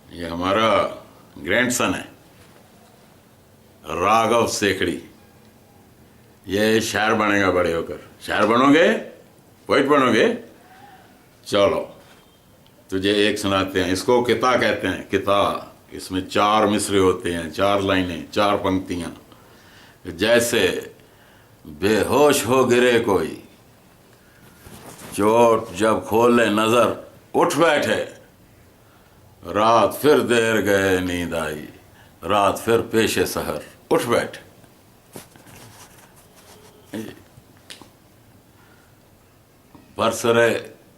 یہ ہمارا گرینڈ سن ہے راگھو سیکھڑی. یہ شاعر بنے گا بڑے ہو کر. شاعر بنو گے؟ پوئٹ بنو گے؟ چلو تجھے ایک سناتے ہیں. اس کو کتا کہتے ہیں. کتا. اس میں 4 مصرے ہوتے ہیں, 4 لائنیں, 4 پنکتیاں. جیسے بے ہوش ہو گرے کوئی, چوٹ جب کھولے نظر اٹھ بیٹھے, رات پھر دیر گئے نیند آئی, رات پھر پیش سحر اٹھ بیٹھے. برسر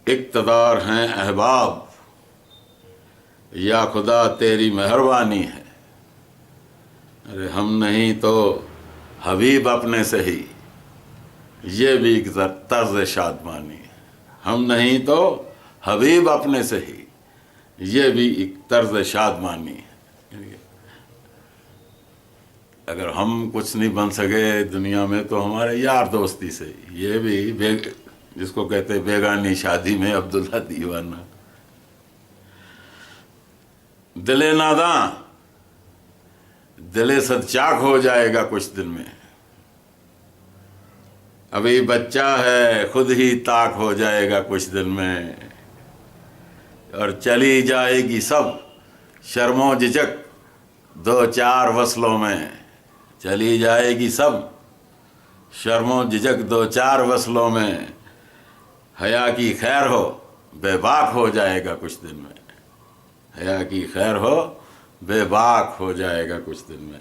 اقتدار ہیں احباب, یا خدا تیری مہربانی ہے. ارے ہم نہیں تو حبیب اپنے سے ہی, یہ بھی ایک طرز شادمانی ہے. ہم نہیں تو حبیب اپنے سے ہی, یہ بھی ایک طرز شادمانی ہے. اگر ہم کچھ نہیں بن سکے دنیا میں تو ہمارے یار دوستی سے, یہ بھی جس کو کہتے ہیں بیگانی شادی میں عبداللہ دیوانہ. دل ناداں دل صد چاک ہو جائے گا کچھ دن میں, ابھی بچہ ہے خود ہی طاق ہو جائے گا کچھ دن میں. اور چلی جائے گی سب شرم و جھجک 2-4 وصلوں میں, چلی جائے گی سب شرم و جھجک 2-4 وصلوں میں. حیا کی خیر ہو بے باک ہو جائے گا کچھ دن میں, حیا کی خیر ہو بے باک ہو جائے گا کچھ دن میں.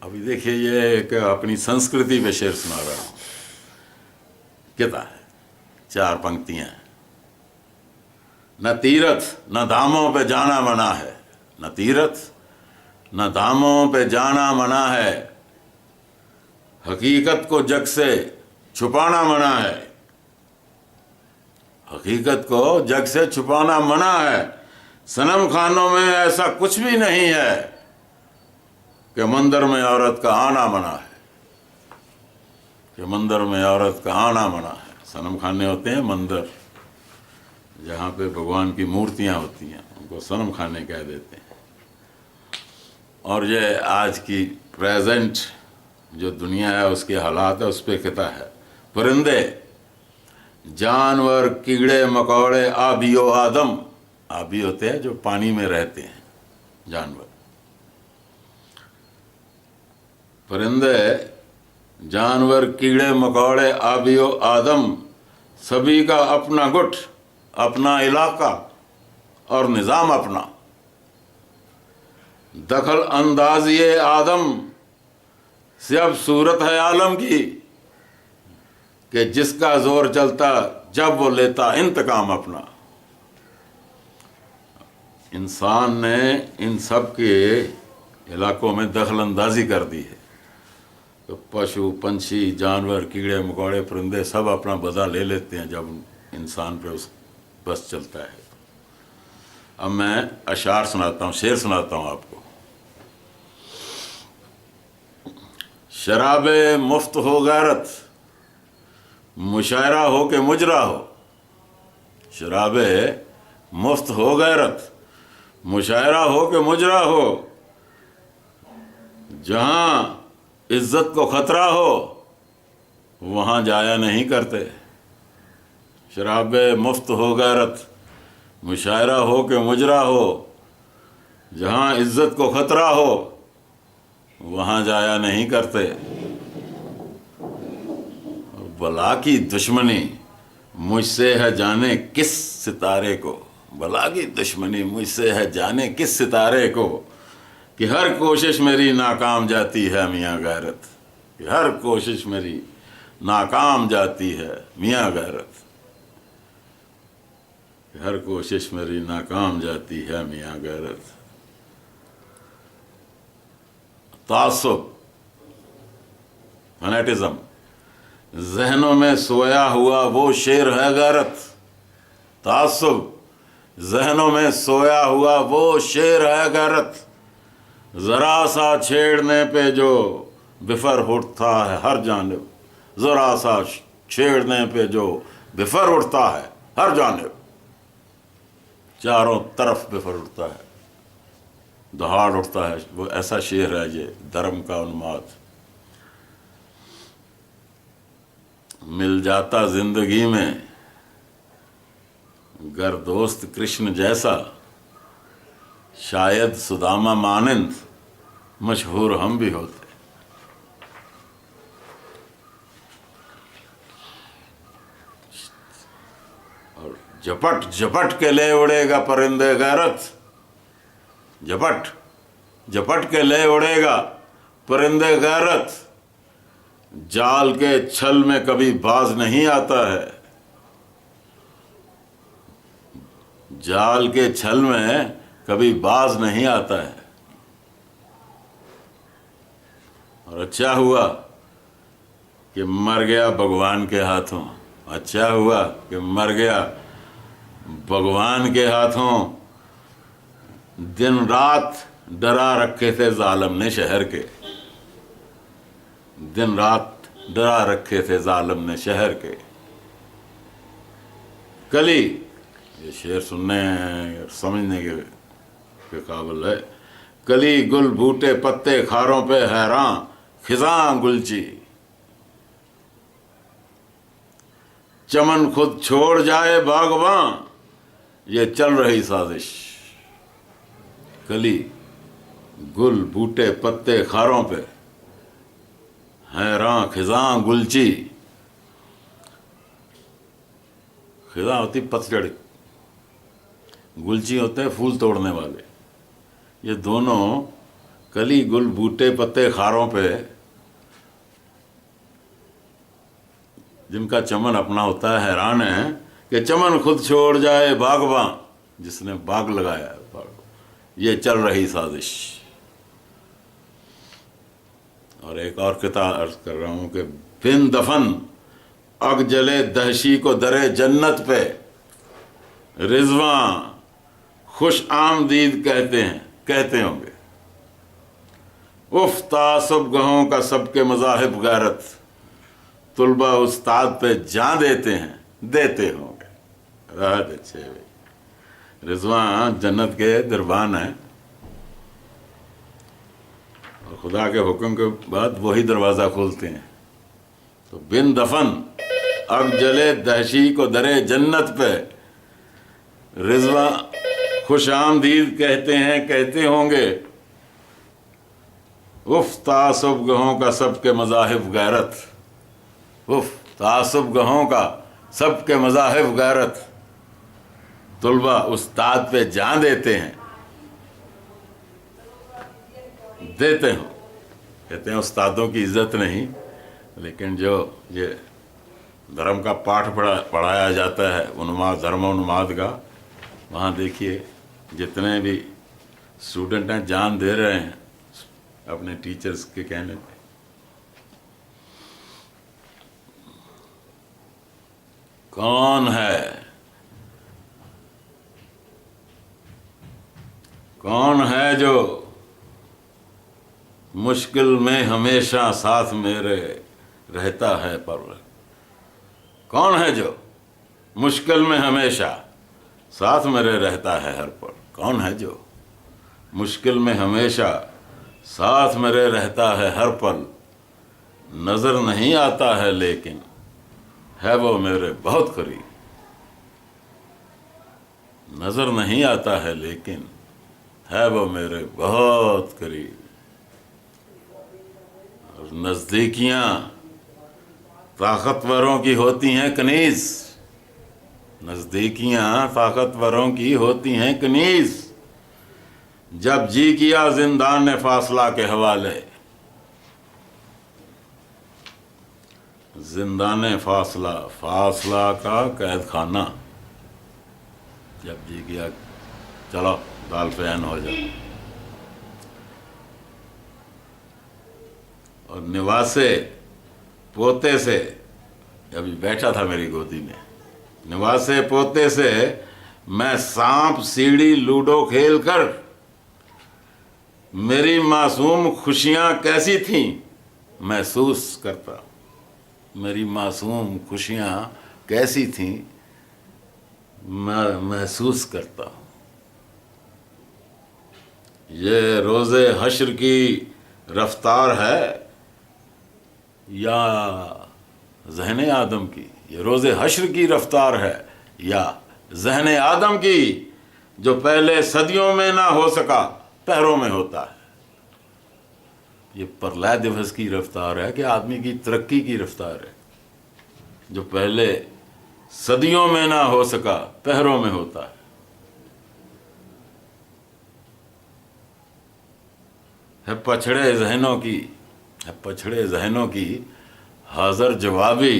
ابھی دیکھیے یہ ایک اپنی سنسکرتی پہ شعر سنا رہا ہوں. کتا ہے, 4 پنکتیاں ہیں. نہ تیرتھ نہ دھاموں پہ جانا منع ہے, نہ تیرتھ نہ دھاموں پہ جانا منع ہے, حقیقت کو جگ سے چھپانا منع ہے. حقیقت کو جگ سے چھپانا منع ہے. صنم خانوں میں ایسا کچھ بھی نہیں ہے کہ مندر میں عورت کا آنا منع ہے, کہ مندر میں عورت کا آنا منع ہے. صنم خانے ہوتے ہیں مندر, جہاں پہ بھگوان کی مورتیاں ہوتی ہیں, ان کو صنم خانے کہہ دیتے ہیں. اور یہ آج کی پریزنٹ جو دنیا ہے اس کے حالات ہے, اس پہ کہتا ہے. پرندے جانور کیڑے مکوڑے آبی و آدم, آبی ہوتے ہیں جو پانی میں رہتے ہیں جانور. پرندے جانور کیڑے مکوڑے آبی و آدم, سبھی کا اپنا گٹ اپنا علاقہ اور نظام اپنا. دخل اندازی آدم سے اب صورت ہے عالم کی, کہ جس کا زور چلتا جب وہ لیتا انتقام اپنا. انسان نے ان سب کے علاقوں میں دخل اندازی کر دی ہے. تو پشو پنچھی جانور کیڑے مکوڑے پرندے سب اپنا بدلہ لے لیتے ہیں جب انسان پہ اس بس چلتا ہے. اب میں اشعار سناتا ہوں, شعر سناتا ہوں آپ کو. شراب مفت ہو غیرت مشاعرہ ہو کہ مجرا ہو, شراب مفت ہو غیرت مشاعرہ ہو کہ مجرا ہو, جہاں عزت کو خطرہ ہو وہاں جایا نہیں کرتے. شراب مفت ہو غیرت مشاعرہ ہو کہ مجرا ہو, جہاں عزت کو خطرہ ہو وہاں جایا نہیں کرتے. بلا کی دشمنی مجھ سے ہے جانے کس ستارے کو, بلا کی دشمنی مجھ سے ہے جانے کس ستارے کو, کہ ہر کوشش میری ناکام جاتی ہے میاں غیرت, کہ ہر کوشش میری ناکام جاتی ہے میاں غیرت, کہ ہر کوشش میری ناکام جاتی ہے میاں غیرت. تعصب فنیٹزم ذہنوں میں سویا ہوا وہ شیر ہے غیرت. تعصب ذہنوں میں سویا ہوا وہ شیر ہے غیرت, ذرا سا چھیڑنے پہ جو بفر اٹھتا ہے ہر جانب, ذرا سا چھیڑنے پہ جو بفر اٹھتا ہے ہر جانب. چاروں طرف بفر اٹھتا ہے، دہاڑ اٹھتا ہے. وہ ایسا شعر ہے یہ دھرم کا انماد. مل جاتا زندگی میں گر دوست کرشن جیسا، شاید سداما مانند مشہور ہم بھی ہوتے. اور جپٹ جپٹ کے لے اڑے گا پرندے غیرت، جپٹ جپٹ کے لے اڑے گا پرندے غیرت، جال کے چھل میں کبھی باز نہیں آتا ہے. جال کے چھل میں کبھی باز نہیں آتا ہے. اور اچھا ہوا کہ مر گیا بھگوان کے ہاتھوں، اچھا ہوا کہ مر گیا بھگوان کے ہاتھوں. دن رات ڈرا رکھے تھے ظالم نے شہر کے، دن رات ڈرا رکھے تھے ظالم نے شہر کے. کلی، یہ شعر سننے سمجھنے کے قابل ہے. کلی گل بوٹے پتے خاروں پہ حیراں خزاں گلچی، چمن خود چھوڑ جائے باغباں یہ چل رہی سازش. کلی گل بوٹے پتے خاروں پہ حیراں خزاں گلچی. خزاں ہوتی پتجھڑ، گلچی ہوتے ہیں پھول توڑنے والے. یہ دونوں کلی گل بوٹے پتے خاروں پہ، جن کا چمن اپنا ہوتا ہے، حیران ہے کہ چمن خود چھوڑ جائے باغباں، جس نے باغ لگایا ہے باغ، یہ چل رہی سازش. اور ایک اور کتاب عرض کر رہا ہوں کہ بن دفن اگ جلے دہشی کو درے جنت پہ، رضواں خوش آمدید کہتے ہوں گے. اف تعصب گہوں کا سب کے مذاہب غیرت، طلبہ استاد پہ جان دیتے ہوں گے. بہت اچھے بھائی. رضواں جنت کے دربان ہیں، اور خدا کے حکم کے بعد وہی دروازہ کھولتے ہیں. تو بن دفن اب جلے دہشی کو درے جنت پہ، رضواں خوش آمدید کہتے ہوں گے. اف تعصب گہوں کا سب کے مذاہب غیرت، اف تعصب گہوں کا سب کے مذاہب غیرت، طلبہ استاد پہ جان دیتے ہوں. کہتے ہیں استادوں کی عزت نہیں، لیکن جو یہ دھرم کا پاٹھ پڑھایا جاتا ہے انماد، دھرم و انماد کا، وہاں دیکھیے جتنے بھی اسٹوڈنٹ ہیں جان دے رہے ہیں اپنے ٹیچرز کے کہنے پہ. کون ہے جو مشکل میں ہمیشہ ساتھ میرے رہتا ہے پر، کون ہے جو مشکل میں ہمیشہ ساتھ میرے رہتا ہے ہر پل. کون ہے جو مشکل میں ہمیشہ ساتھ میرے رہتا ہے ہر پل، نظر نہیں آتا ہے لیکن ہے وہ میرے بہت قریب. نظر نہیں آتا ہے لیکن ہے وہ میرے بہت قریب. اور نزدیکیاں طاقتوروں کی ہوتی ہیں کنیز، نزدیکیاں طاقتوروں کی ہوتی ہیں کنیز، جب جی کیا زندان فاصلہ کے حوالے. زندان فاصلہ کا قید خانہ، جب جی کیا چلو دال فین ہو جائے. اور نواسے پوتے سے، ابھی بیٹھا تھا میری گودی میں، نواسے پوتے سے میں سانپ سیڑھی لوڈو کھیل کر، میری معصوم خوشیاں کیسی تھیں محسوس کرتا. میری معصوم خوشیاں کیسی تھیں میں محسوس کرتا ہوں. یہ روز حشر کی رفتار ہے یا ذہن آدم کی؟ یہ روز حشر کی رفتار ہے یا ذہن آدم کی، جو پہلے صدیوں میں نہ ہو سکا پہروں میں ہوتا ہے؟ یہ پرلے دیوس کی رفتار ہے کہ آدمی کی ترقی کی رفتار ہے، جو پہلے صدیوں میں نہ ہو سکا پہروں میں ہوتا ہے پچھڑے ذہنوں کی حاضر جوابی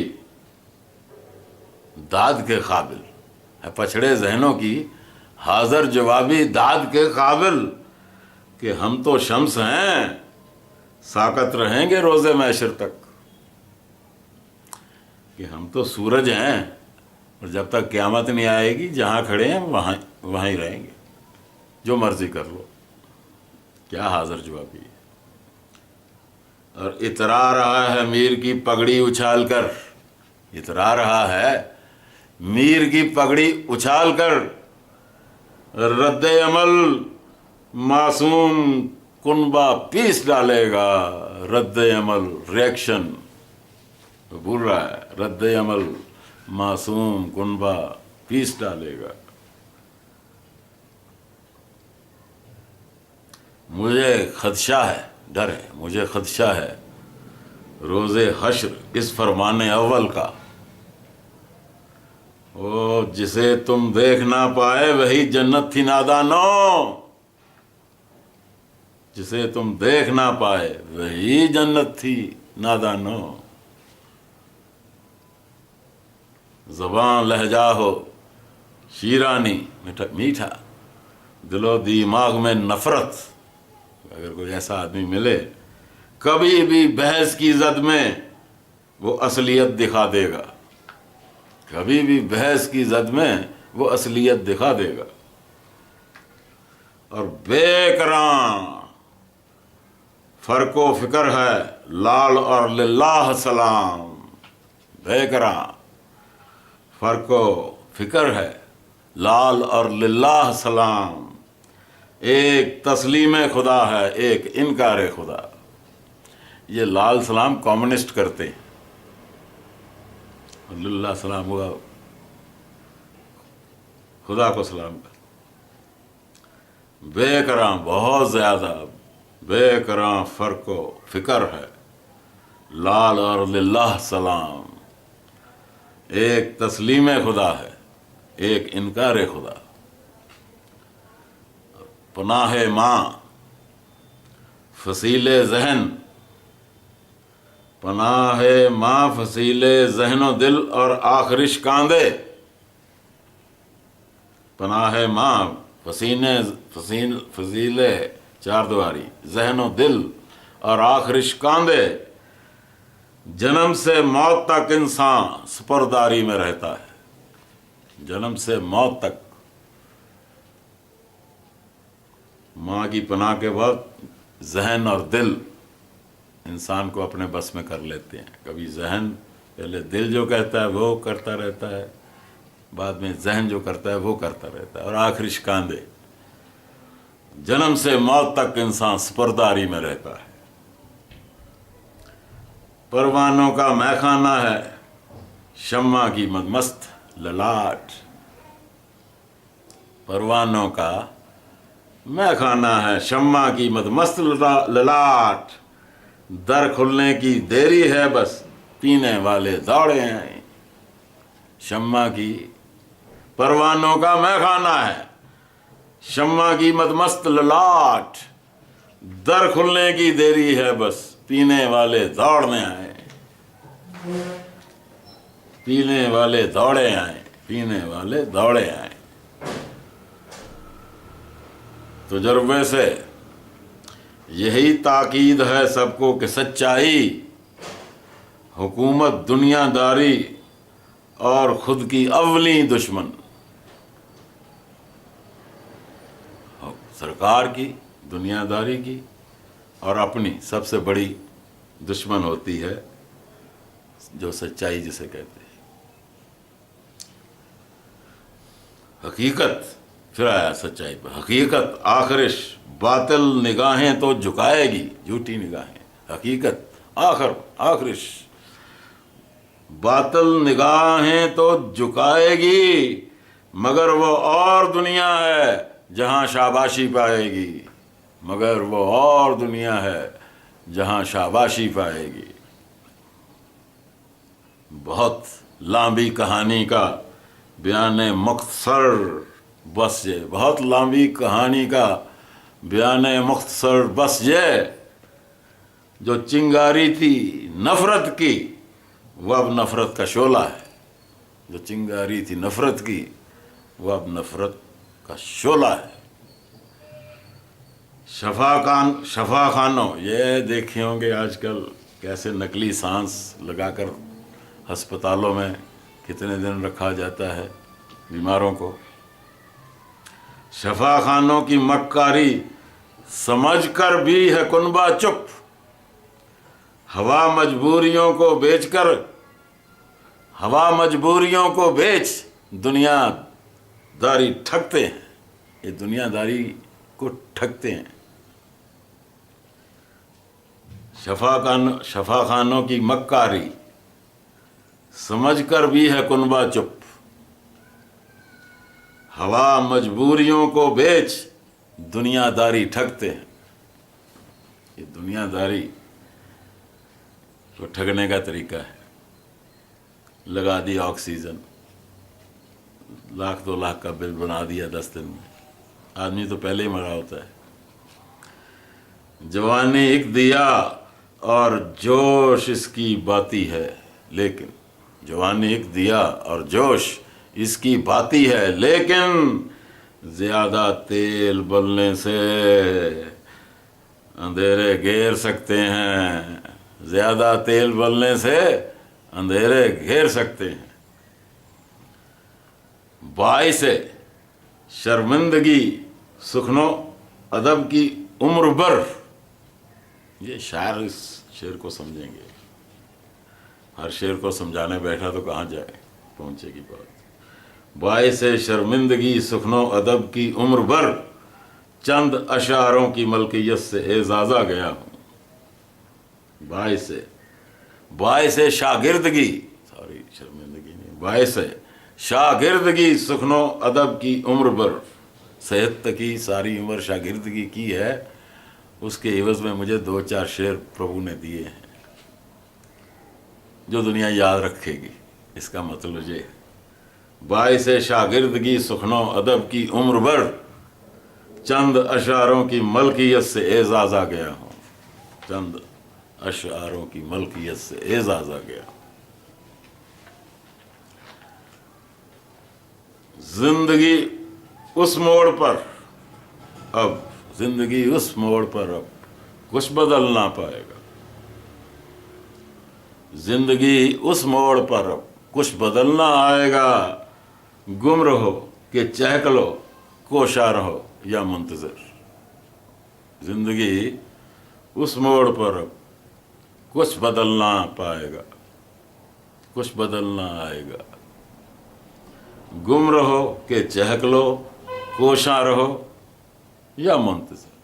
داد کے قابل، ہے پچھڑے ذہنوں کی حاضر جوابی داد کے قابل، کہ ہم تو شمس ہیں ساکت رہیں گے روز محشر تک، کہ ہم تو سورج ہیں اور جب تک قیامت نہیں آئے گی جہاں کھڑے ہیں وہیں رہیں گے، جو مرضی کر لو۔ کیا حاضر جوابی ہے! اور اترا رہا ہے میر کی پگڑی اچھال کر، اترا رہا ہے میر کی پگڑی اچھال کر، رد عمل معصوم کنبہ پیس ڈالے گا، رد عمل ریئیکشن بول رہا ہے، رد عمل معصوم کنبہ پیس ڈالے گا۔ مجھے خدشہ ہے، ڈر ہے، مجھے خدشہ ہے روز حشر اس فرمان اول کا، او جسے تم دیکھ نہ پائے وہی جنت تھی نادانو، جسے تم دیکھ نہ پائے وہی جنت تھی نادانو۔ زبان لہجہ ہو شیرانی میٹھا، دل و دماغ میں نفرت۔ اگر کوئی ایسا آدمی ملے کبھی بھی بحث کی زد میں وہ اصلیت دکھا دے گا، کبھی بھی بحث کی زد میں وہ اصلیت دکھا دے گا۔ اور بے کراں فرق و فکر ہے لال اور للہ سلام، بے کراں فرق و فکر ہے لال اور للہ سلام، ایک تسلیم خدا ہے ایک انکار خدا۔ یہ لال سلام کمیونسٹ کرتے ہیں، للہ سلام ہوا خدا کو سلام کر۔ بے کراں بہت زیادہ بے کراں فرق و فکر ہے لال اور للہ سلام، ایک تسلیم خدا ہے ایک انکار خدا۔ پناہ ماں فصیل ذہن، پناہ ماں فصیل ذہن و دل اور آخرش کاندے، پناہ ماں فصیل چار دواری ذہن و دل اور آخرش کاندے، جنم سے موت تک انسان سپرداری میں رہتا ہے، جنم سے موت تک۔ ماں کی پناہ کے بعد ذہن اور دل انسان کو اپنے بس میں کر لیتے ہیں، کبھی ذہن، پہلے دل جو کہتا ہے وہ کرتا رہتا ہے، بعد میں ذہن جو کرتا ہے وہ کرتا رہتا ہے، اور آخری شکاندے، جنم سے موت تک انسان سپرداری میں رہتا ہے۔ پروانوں کا میخانہ ہے شمع کی مست للاٹ، پروانوں کا میخانہ ہے شمع کی مست للاٹ، در کھلنے کی دیری ہے بس پینے والے دوڑے ہیں۔ شمع کی پروانوں کا میخانہ ہے شمع کی مست للاٹ، در کھلنے کی دیری ہے بس پینے والے دوڑنے آئے، پینے والے دوڑے آئے، پینے والے دوڑے آئے۔ تجربے سے یہی تاکید ہے سب کو کہ سچائی، حکومت دنیا داری اور خود کی اولین دشمن، سرکار کی، دنیا داری کی اور اپنی سب سے بڑی دشمن ہوتی ہے جو سچائی جسے کہتے ہیں۔ حقیقت پھر آیا سچائی پر، حقیقت آخرش باطل نگاہیں تو جھکائے گی، جھوٹی نگاہیں، حقیقت آخرش باطل نگاہیں تو جھکائے گی، مگر وہ اور دنیا ہے جہاں شاباشی پائے گی، مگر وہ اور دنیا ہے جہاں شاباشی پائے گی۔ بہت لمبی کہانی کا بیان مختصر بس یہ، بہت لمبی کہانی کا بیان مختصر بس یہ، جو چنگاری تھی نفرت کی وہ اب نفرت کا شعلہ ہے، جو چنگاری تھی نفرت کی وہ اب نفرت کا شعلہ ہے۔ شفا خانوں، یہ دیکھے ہوں گے آج کل کیسے نقلی سانس لگا کر ہسپتالوں میں کتنے دن رکھا جاتا ہے بیماروں کو۔ شفا خانوں کی مکاری سمجھ کر بھی ہے کنبہ چپ، ہوا مجبوریوں کو بیچ دنیا داری ٹھگتے ہیں، یہ دنیا داری کو ٹھگتے ہیں۔ شفا خانوں کی مکاری سمجھ کر بھی ہے کنبہ چپ، ہوا مجبوریوں کو بیچ دنیا داری ٹھگتے ہیں۔ یہ دنیا داری کو ٹھگنے کا طریقہ ہے، لگا دیا آکسیجن، 1,00,000-2,00,000 کا بل بنا دیا 10 دن میں، آدمی تو پہلے ہی مرا ہوتا ہے۔ جوانی ایک دیا اور جوش اس کی باتی ہے، لیکن جوانی ایک دیا اور جوش اس کی باتی ہے، لیکن زیادہ تیل بلنے سے اندھیرے گھیر سکتے ہیں، زیادہ تیل بلنے سے اندھیرے گھیر سکتے ہیں۔ باعث شرمندگی سخن و ادب کی عمر بھر، یہ شاعر اس شعر کو سمجھیں گے، ہر شعر کو سمجھانے بیٹھا تو کہاں جائے، پہنچے گی بات۔ باعث شرمندگی سخن و ادب کی عمر بھر، چند اشعاروں کی ملکیت سے اعزازا گیا ہوں۔ باعث شاگردگی، شرمندگی نہیں، باعث شاگردگی سخن و ادب کی عمر بھر، صحت کی ساری عمر شاگردگی کی ہے، اس کے عوض میں مجھے 2-4 شعر پربھو نے دیے ہیں جو دنیا یاد رکھے گی۔ اس کا مطلب یہ ہے، باعث شاگردگی سخن و ادب کی عمر بھر، چند اشعاروں کی ملکیت سے اعزاز آ گیا ہوں، چند اشعاروں کی ملکیت سے اعزاز آ گیا ہوں۔ زندگی اس موڑ پر اب کچھ بدل نہ پائے گا، زندگی اس موڑ پر اب کچھ بدلنا آئے گا، گم رہو کہ چہک لو، کوشاں رہو یا منتظر۔ زندگی اس موڑ پر اب کچھ بدلنا پائے گا، کچھ بدلنا آئے گا، گم رہو کہ چہک لو، کوشاں رہو یا منتظر۔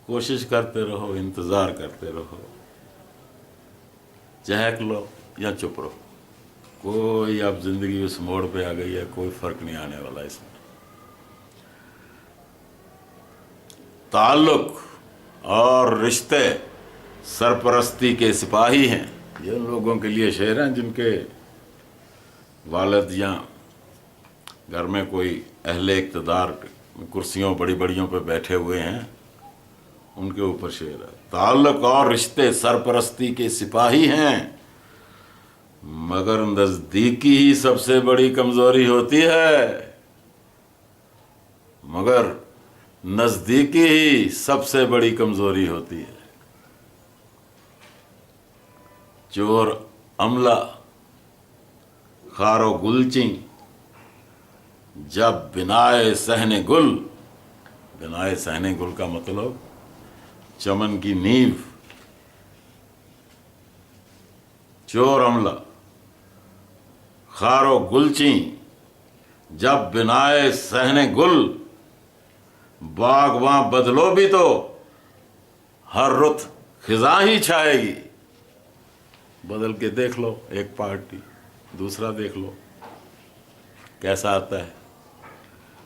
کوشش کرتے رہو، انتظار کرتے رہو، چہک لو یا چپ رہو، کوئی اب زندگی اس موڑ پہ آ گئی ہے، کوئی فرق نہیں آنے والا اس میں۔ تعلق اور رشتے سرپرستی کے سپاہی ہیں، یہ ان لوگوں کے لیے شعر ہیں جن کے والد یا گھر میں کوئی اہل اقتدار کرسیوں بڑی بڑیوں پہ بیٹھے ہوئے ہیں، ان کے اوپر شعر ہے۔ تعلق اور رشتے سرپرستی کے سپاہی ہیں، مگر نزدیکی ہی سب سے بڑی کمزوری ہوتی ہے، مگر نزدیکی ہی سب سے بڑی کمزوری ہوتی ہے۔ چور عملہ خار و گلچیں جب بنائے صحن گل، بنائے صحن گل کا مطلب چمن کی نیو، چور عملہ خار و گلچیں جب بنائے صحن گل باغباں بدلو بھی تو ہر رت خزاں ہی چھائے گی. بدل کے دیکھ لو ایک پارٹی، دوسرا دیکھ لو کیسا آتا ہے.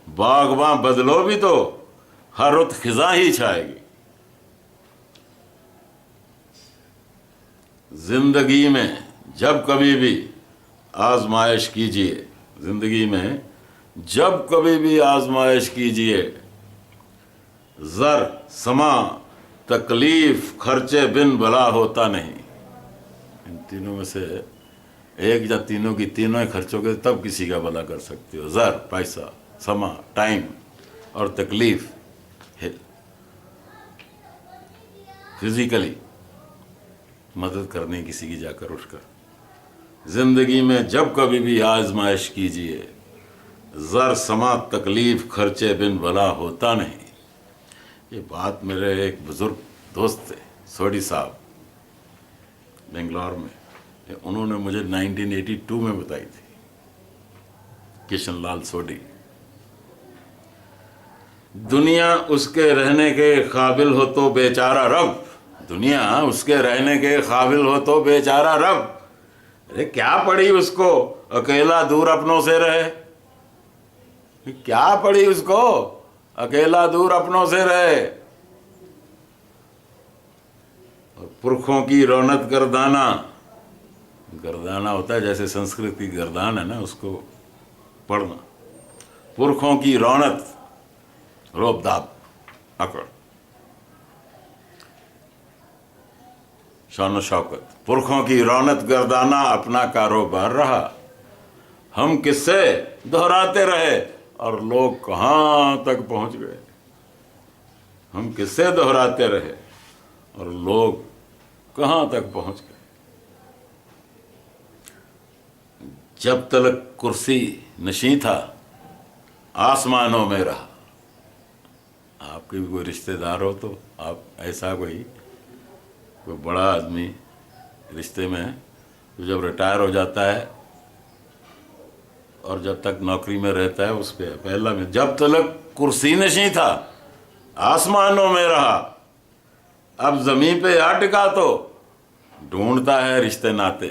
باغباں بدلو بھی تو ہر رت خزاں ہی چھائے گی. زندگی میں جب کبھی بھی آزمائش کیجئے، زندگی میں جب کبھی بھی آزمائش کیجئے، زر سما تکلیف خرچے بن بلا ہوتا نہیں. ان تینوں میں سے ایک یا تینوں کی تینوں ہی خرچوں کے تب کسی کا بھلا کر سکتے ہو. زر پیسہ، سما ٹائم، اور تکلیف فزیکلی مدد کرنے کسی کی جا کر اٹھ کر. زندگی میں جب کبھی بھی آزمائش کیجئے، زر سما تکلیف خرچے بن بلا ہوتا نہیں. یہ بات میرے ایک بزرگ دوست تھے سوڈی صاحب بنگلور میں، انہوں نے مجھے 1982 میں بتائی تھی. کشن لال سوڈی. دنیا اس کے رہنے کے قابل ہو تو بیچارہ رب، دنیا اس کے رہنے کے قابل ہو تو بیچارہ رب. ارے کیا پڑی اس کو اکیلا دور اپنوں سے رہے، کیا پڑی اس کو اکیلا دور اپنوں سے رہے. اور پرکھوں کی رونت گردانہ، گردانہ ہوتا ہے جیسے سنسکرت کی گردان ہے نا، اس کو پڑھنا. پرکھوں کی رونت روب داب اکڑ، شان و شوکت. پرکھوں کی رونت گردانہ اپنا کاروبار رہا. ہم کس سے دہراتے رہے اور لوگ کہاں تک پہنچ گئے. ہم کس سے دہراتے رہے اور لوگ کہاں تک پہنچ گئے. جب تلک کرسی نشیں تھا آسمانوں میں رہا. آپ کے بھی کوئی رشتہ دار ہو تو آپ ایسا کوئی بڑا آدمی رشتے میں تو جب ریٹائر ہو جاتا ہے اور جب تک نوکری میں رہتا ہے اس پہ پہلا میں جب تلک کرسی نشیں تھا آسمانوں میں رہا. اب زمین پہ آ ٹکا تو ڈھونڈتا ہے رشتے ناتے.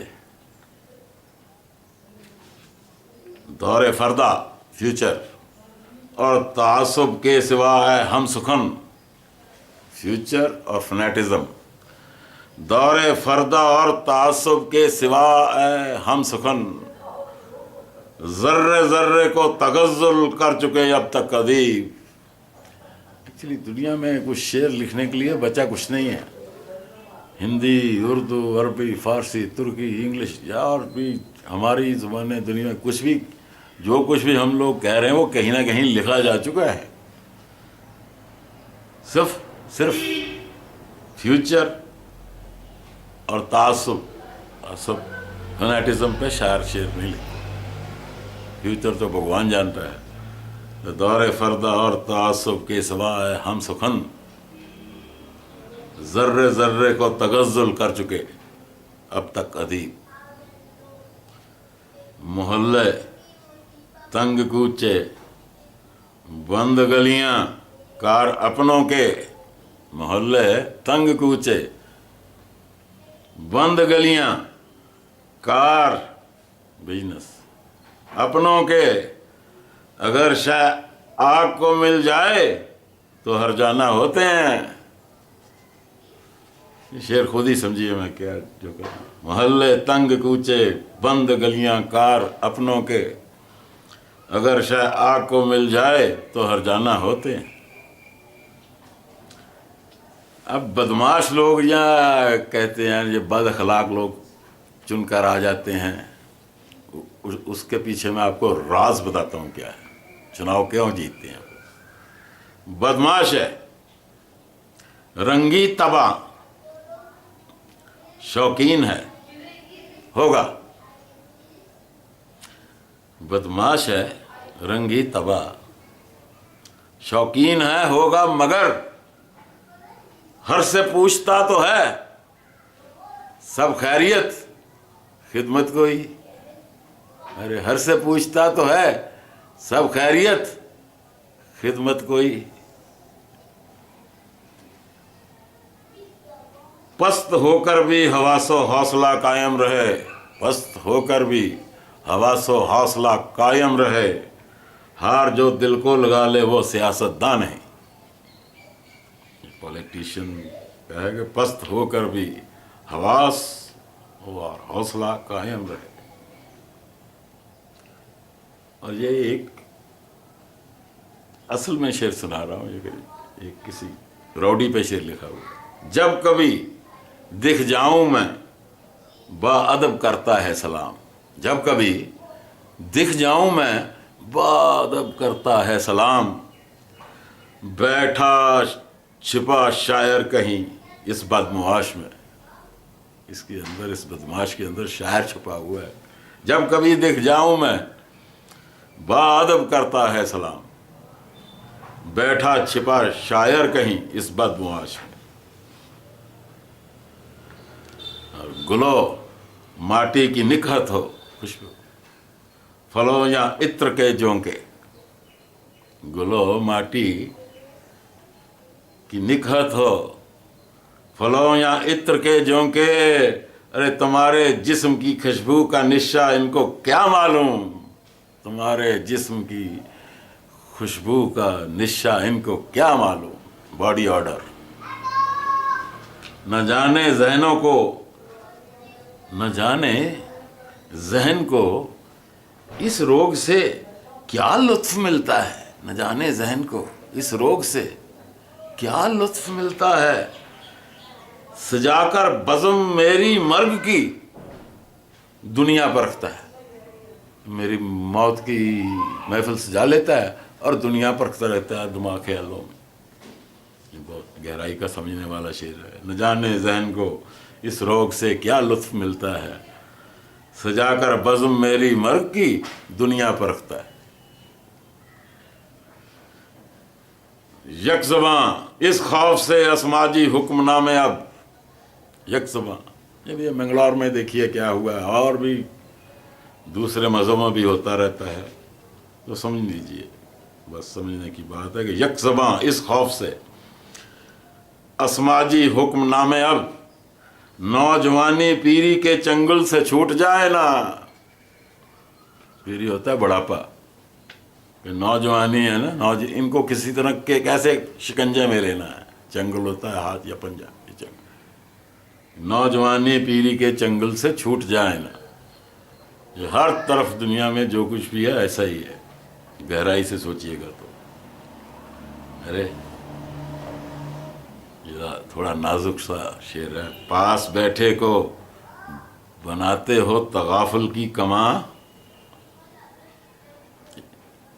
دور فردا فیوچر اور تعصب کے سوا ہے ہم سخن. فیوچر اور فنیٹزم، دور فردا اور تعصب کے سوا ہے ہم سخن. ذرے ذرے کو تغزل کر چکے اب تک ادیب. ایکچولی دنیا میں کچھ شعر لکھنے کے لیے بچا کچھ نہیں ہے. ہندی، اردو، عربی، فارسی، ترکی، انگلش یا اور بھی ہماری زبانیں دنیا میں کچھ بھی جو کچھ بھی ہم لوگ کہہ رہے ہیں وہ کہیں نہ کہیں لکھا جا چکا ہے. صرف فیوچر اور تعصب فنیٹزم پہ شاعر شعر نہیں لکھتے. فیوچر تو بھگوان جانتا ہے. دور فردا اور تعصب کے سوا ہے ہم سخن. ذرے ذرے کو تغزل کر چکے اب تک ادیب. محلے تنگ کوچے بند گلیاں کار اپنوں کے. محلے تنگ کوچے بند گلیاں کار بزنس اپنوں کے. اگر آگ کو مل جائے تو ہر جانا ہوتے ہیں. شعر خود ہی سمجھیے میں کیا جو کہوں. محلے تنگ کوچے بند گلیاں کار اپنوں کے. اگر آگ کو مل جائے تو ہر جانا ہوتے ہیں. اب بدماش لوگ یا کہتے ہیں یہ بد اخلاق لوگ چن کر آ جاتے ہیں. اس کے پیچھے میں آپ کو راز بتاتا ہوں کیا ہے. چناؤ کیوں جیتتے ہیں. بدماش ہے، رنگی تباہ، شوقین ہے، ہوگا. بدماش ہے، رنگی تباہ، شوقین ہے، ہوگا، مگر ہر سے پوچھتا تو ہے سب خیریت خدمت کوئی. ارے ہر سے پوچھتا تو ہے سب خیریت خدمت کوئی. پست ہو کر بھی حواس و حوصلہ قائم رہے. پست ہو کر بھی حواس و حوصلہ قائم رہے. ہار جو دل کو لگا لے وہ سیاست دان ہے. پولیٹیشین کہے کہ پست ہو کر بھی حواس اور حوصلہ قائم رہے. اور یہ ایک اصل میں شعر سنا رہا ہوں، یہ ایک کسی روڈی پہ شعر لکھا ہوا. جب کبھی دکھ جاؤں میں با ادب کرتا ہے سلام. جب کبھی دکھ جاؤں میں با ادب کرتا ہے سلام. بیٹھا چھپا شاعر کہیں اس بدمعاش میں. اس کے اندر، اس بدمعاش کے اندر شاعر چھپا ہوا ہے. جب کبھی دکھ جاؤں میں با ادب کرتا ہے سلام. بیٹھا چھپا شاعر کہیں اس بدمعاش میں. اور گلو ماٹی کی نکہت ہو خوشبو، پھلوں یا عطر کے جھونکے. گلو ماٹی کی نکہت ہو، پھلوں یا عطر کے جھونکے. ارے تمہارے جسم کی خوشبو کا نشہ ان کو کیا معلوم. تمہارے جسم کی خوشبو کا نشہ ان کو کیا معلوم. Body order. نہ جانے ذہنوں کو، نہ جانے ذہن کو اس روگ سے کیا لطف ملتا ہے. نہ جانے ذہن کو اس روگ سے کیا لطف ملتا ہے. سجا کر بزم میری مرگ کی دنیا پرکھتا ہے. میری موت کی محفل سجا لیتا ہے اور دنیا پرکھتا رہتا ہے دماغ خیالوں میں. یہ بہت گہرائی کا سمجھنے والا شعر ہے. نہ جانے ذہن کو اس روگ سے کیا لطف ملتا ہے. سجا کر بزم میری مرگ کی دنیا پرکھتا ہے. یک زباں اس خوف سے اسماجی حکم نامے اب. یک زباں، یہ بھی منگلور میں دیکھیے کیا ہوا ہے، اور بھی دوسرے مذہبوں میں بھی ہوتا رہتا ہے، تو سمجھ لیجئے. بس سمجھنے کی بات ہے کہ یک زباں اس خوف سے اسماجی حکم نامے اب. نوجوانی پیری کے چنگل سے چھوٹ جائے نا. پیری ہوتا ہے بڑھاپا، کہ نوجوانی ہے نا، ان کو کسی طرح کے کیسے شکنجے میں لینا ہے. چنگل ہوتا ہے ہاتھ یا پنجہ. نوجوانی پیری کے چنگل سے چھوٹ جائے نا. جو ہر طرف دنیا میں جو کچھ بھی ہے ایسا ہی ہے. گہرائی سے سوچئے گا تو ارے یہ تھوڑا نازک سا شعر ہے. پاس بیٹھے کو بناتے ہو تغافل کی کماں.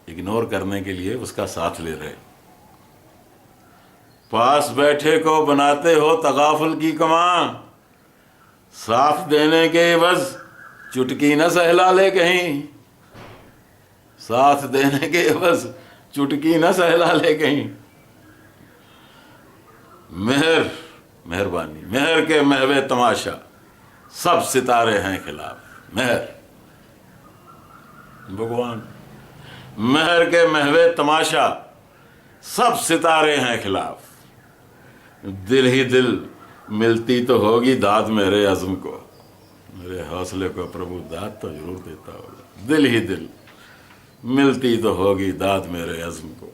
اگنور کرنے کے لیے اس کا ساتھ لے رہے. پاس بیٹھے کو بناتے ہو تغافل کی کماں. ساتھ دینے کے عوض چٹکی نہ سہلا لے کہیں. ساتھ دینے کے عوض چٹکی نہ سہلا لے کہیں. مہربانی مہر کے محو تماشا سب ستارے ہیں خلاف. مہر بھگوان، مہر کے محو تماشا سب ستارے ہیں خلاف. دل ہی دل ملتی تو ہوگی داد میرے عزم کو. میرے حوصلے کو پربھو داد تو ضرور دیتا ہوگا. دل ہی دل ملتی تو ہوگی داد میرے عزم کو.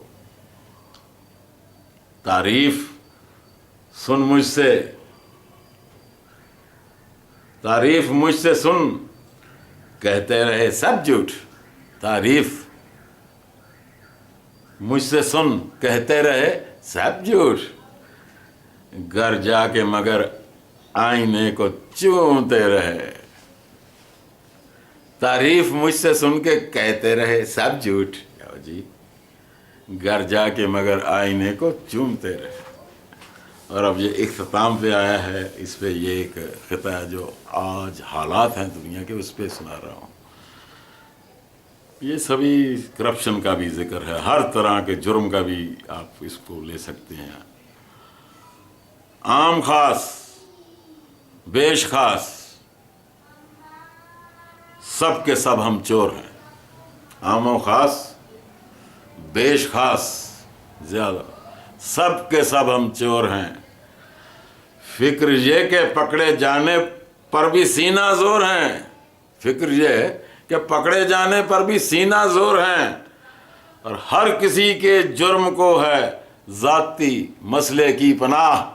تعریف سن مجھ سے، تعریف مجھ سے سن کہتے رہے سب جھوٹ. تعریف مجھ سے سن کہتے رہے سب جھوٹ. گھر جا کے مگر آئینے کو چومتے رہے. تعریف مجھ سے سن کے کہتے رہے سب جھوٹ. جی گھر جا کے مگر آئینے کو چومتے رہے. اور اب یہ اختتام پہ آیا ہے. اس پہ یہ ایک خطہ ہے جو آج حالات ہیں دنیا کے، اس پہ سنا رہا ہوں. یہ سبھی کرپشن کا بھی ذکر ہے، ہر طرح کے جرم کا بھی آپ اس کو لے سکتے ہیں. عام خاص بیش خاص سب کے سب ہم چور ہیں. عام و خاص بیش خاص زیادہ، سب کے سب ہم چور ہیں، فکر یہ کہ پکڑے جانے پر بھی سینہ زور ہیں، فکر یہ کہ پکڑے جانے پر بھی سینہ زور ہیں، اور ہر کسی کے جرم کو ہے ذاتی مسئلے کی پناہ۔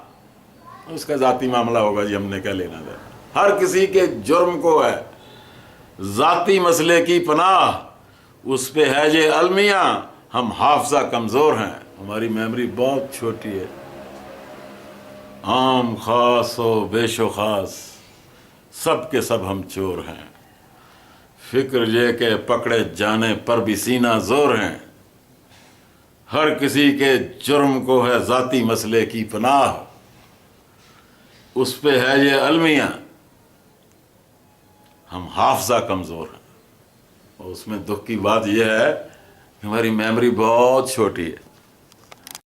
اس کا ذاتی معاملہ ہوگا جی، ہم نے کیا لینا ہے، ہر کسی کے جرم کو ہے ذاتی مسئلے کی پناہ، اس پہ ہے یہ المیہ، ہم حافظہ کمزور ہیں، ہماری میموری بہت چھوٹی ہے، عام خاص و بیش و خاص سب کے سب ہم چور ہیں، فکر یہ کہ پکڑے جانے پر بھی سینہ زور ہیں، ہر کسی کے جرم کو ہے ذاتی مسئلے کی پناہ، اس پہ ہے یہ المیہ، ہم حافظہ کمزور ہیں۔ اور اس میں دکھ کی بات یہ ہے کہ ہماری میموری بہت چھوٹی ہے،